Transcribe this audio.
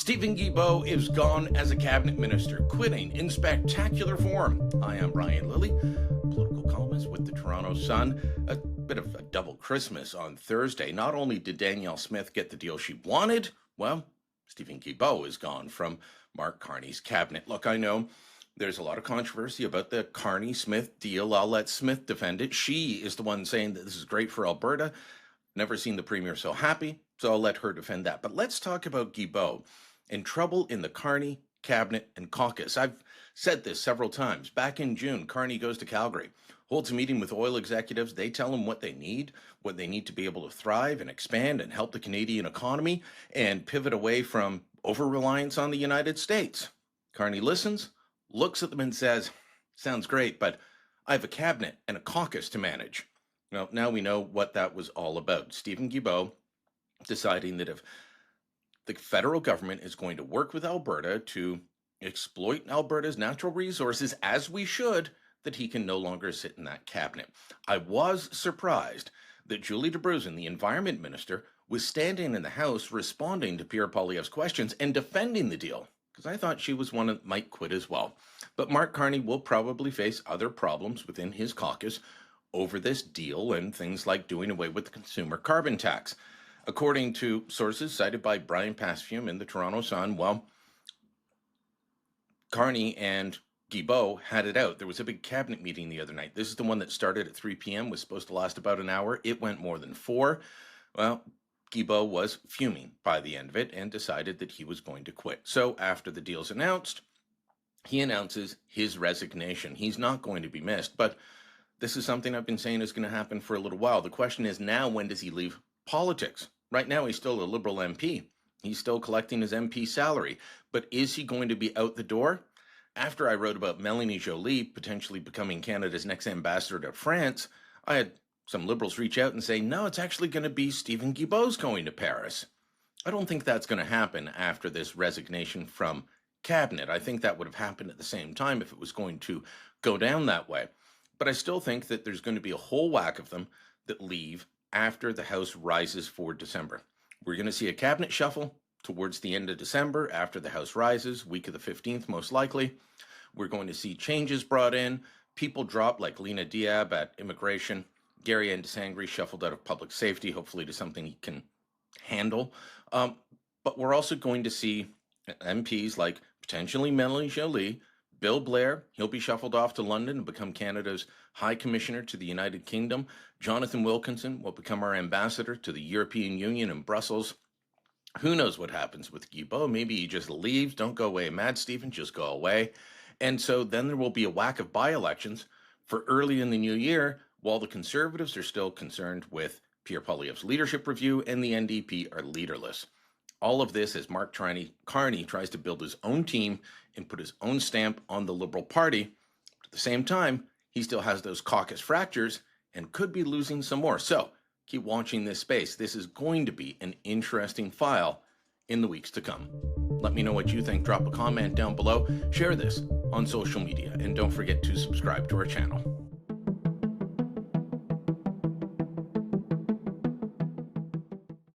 Steven Guilbeault is gone as a cabinet minister, quitting in spectacular form. I am Brian Lilley, political columnist with the Toronto Sun. A bit of a double Christmas on Thursday. Not only did Danielle Smith get the deal she wanted, well, Steven Guilbeault is gone from Mark Carney's cabinet. Look, I know there's a lot of controversy about the Carney-Smith deal. I'll let Smith defend it. She is the one saying that this is great for Alberta. Never seen the premier so happy, so I'll let her defend that. But let's talk about Guilbeault and trouble in the Carney cabinet and caucus. I've said this several times. Back in June, Carney goes to Calgary, holds a meeting with oil executives. They tell him what they need to be able to thrive and expand and help the Canadian economy and pivot away from over-reliance on the United States. Carney listens, looks at them and says, sounds great, but I have a cabinet and a caucus to manage. Well, now we know what that was all about. Steven Guilbeault deciding that if the federal government is going to work with Alberta to exploit Alberta's natural resources, as we should, that he can no longer sit in that cabinet. I was surprised that Julie Debruzen, the environment minister, was standing in the House responding to Pierre Poilievre's questions and defending the deal, because I thought she was one that might quit as well. But Mark Carney will probably face other problems within his caucus over this deal and things like doing away with the consumer carbon tax. According to sources cited by Brian Pasfium in the Toronto Sun, well, Carney and Guilbeault had it out. There was a big cabinet meeting the other night. This is the one that started at 3 p.m., was supposed to last about an hour. It went more than 4. Well, Guilbeault was fuming by the end of it and decided that he was going to quit. So after the deal's announced, he announces his resignation. He's not going to be missed, but this is something I've been saying is going to happen for a little while. The question is now, when does he leave politics? Right now, he's still a Liberal MP. He's still collecting his MP salary. But is he going to be out the door? After I wrote about Mélanie Joly potentially becoming Canada's next ambassador to France, I had some Liberals reach out and say, no, it's actually going to be Steven Guilbeault's going to Paris. I don't think that's going to happen after this resignation from cabinet. I think that would have happened at the same time if it was going to go down that way. But I still think that there's going to be a whole whack of them that leave after the House rises for December. We're going to see a cabinet shuffle towards the end of December after the House rises, week of the 15th most likely. We're going to see changes brought in, people drop like Lena Diab at immigration, Gary Ndesangri shuffled out of public safety, hopefully to something he can handle. But we're also going to see MPs like potentially Mélanie Joly, Bill Blair, he'll be shuffled off to London and become Canada's High Commissioner to the United Kingdom. Jonathan Wilkinson will become our ambassador to the European Union in Brussels. Who knows what happens with Guilbeault? Maybe he just leaves. Don't go away, mad Stephen, just go away. And so then there will be a whack of by-elections for early in the new year, while the Conservatives are still concerned with Pierre Poilievre's leadership review and the NDP are leaderless. All of this as Mark Carney tries to build his own team and put his own stamp on the Liberal Party. But at the same time, he still has those caucus fractures and could be losing some more. So keep watching this space. This is going to be an interesting file in the weeks to come. Let me know what you think. Drop a comment down below. Share this on social media. And don't forget to subscribe to our channel.